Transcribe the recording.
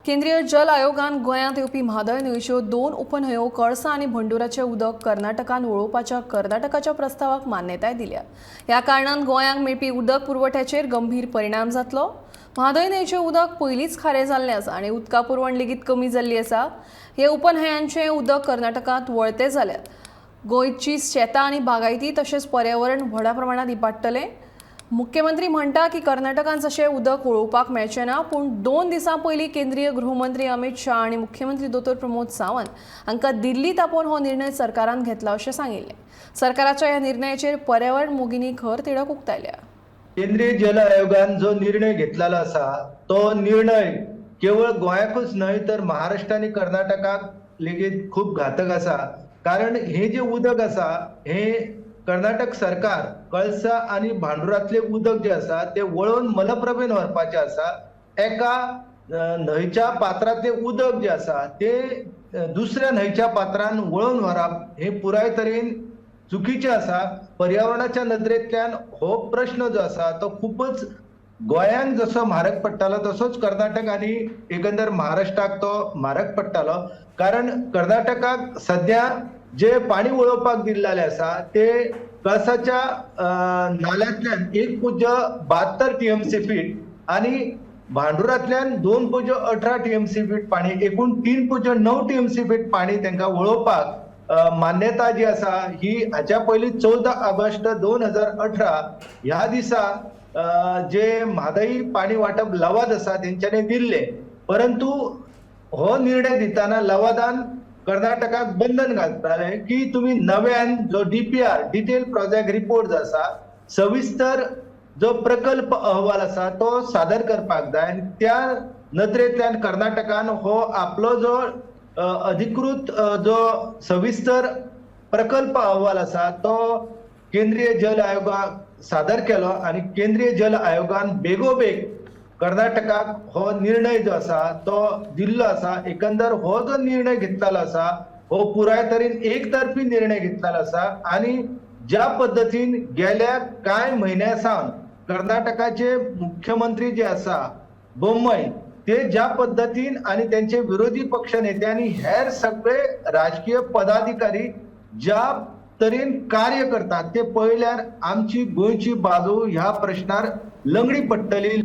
केंद्रीय जल आयोगान गोंयांत येवपी म्हादय न्हंयच्यो 2 उपन्हंयो कळसा आनी भंडुराचें उदक कर्नाटकान वळोवपाच्या कर्नाटकाच्या प्रस्तावाक मान्यताय दिल्या। ह्या कारणान गोंयांक मेळपी उदक पुरवठ्याचेर गंभीर परिणाम जातलो। म्हादय न्हंयचें उदक पयलींच खारें जाल्लें आसा आनी उदका पुरवण लेगीत कमी जाल्ली आसा। हे उपन्हंयांचें उदक कर्नाटकांत वळतें जाल्यार गोंयची शेतां आनी बागायती तशेंच पर्यावरण व्हडा प्रमाणात इबाडटलें। मुख्यमंत्री म्हणटा की कर्नाटकांत अशें उदक वळोवपाक मेळचें ना, पूण 2 दिसां पयलीं केंद्रीय गृहमंत्री अमित शाह आनी मुख्यमंत्री दोतोर प्रमोद सावंत हांकां दिल्लींत आपोवन हो निर्णय सरकारान घेतला अशें सांगिल्लें। सरकाराच्या ह्या निर्णयाचेर पर्यावरण मोगिनी खर तिडक उक्तायल्या। केंद्रीय जल आयोगान जो निर्णय घेतलेलो आसा तो निर्णय केवळ गोंयाकूच न्हय तर महाराष्ट्र आणि कर्नाटकाक लेगीत खूप घातक आसा। कारण हे जे उदक आसा हे कर्नाटक सरकार कळसा आणि भांडुरातले उदक जे आसा ते वळोवन मलप्रभेन व्हरपाचे आसा। एका न्हंयच्या पात्रातले उदक जे आसा ते दुसऱ्या न्हंयच्या पात्रान वळोवन व्हरप हे पुराय तरेन चुकीचे आसा। पर्यावरणाच्या नदरेंतल्यान हो प्रश्न जो आसा तो खूपच गोंयांक जसो म्हारग पडटालो तसोच कर्नाटक आणि एकंदर महाराष्ट्राक तो म्हारग पडटालो। कारण कर्नाटकाक सध्या जे पाणी वळोवपाक दिल्लेले आसा ते कळसाच्या नाल्यांतल्यान 1.72 टीएमसी फीट आणि भांडुरातल्यान 2.18 टीएमसी फीट पाणी, एकूण 3.9 टीएमसी फीट पाणी तांकां वळोवपाक मान्यता जी आसा ही हाच्या पयलीं 14 ऑगस्ट 2018 ह्या दिसा जे म्हादई पाणी वाटप लवाद आसा तेंच्यांनी दिल्ले। परंतु हो निर्णय दिताना लवादान कर्नाटकाक बंधन घालताले की तुम्ही नव्यान जो डीपीआर डिटेल प्रोजेक्ट रिपोर्ट आसा सविस्तर जो प्रकल्प अहवाल आसा तो सादर करपाक जाय। त्या नदरेंतल्यान कर्नाटकान हो आपलो जो अधिकृत जो सविस्तर प्रकल्प अहवाल आसा तो केंद्रीय जल आयोगाक सादर केलो आणि केंद्रीय जल आयोगान बेगोबेग कर्नाटकाक हो निर्णय जो आसा तो दिल्लो आसा। एकंदर हो जो निर्णय घेतलेलो आसा हो पुराय तरेन एकतर्फी निर्णय घेतलेलो आसा आणि ज्या पद्धतीन गेल्या कांय म्हयन्या सावन कर्नाटकाचे मुख्यमंत्री जे आसा बोम्मई ते ज्या पद्धतीन आणि त्यांचे विरोधी पक्ष नेते आणि हेर सगळे राजकीय पदाधिकारी ज्या तरेन कार्य करतात ते पळयल्यार आमची गोंयची बाजू ह्या प्रश्नार लंगडी पडटली।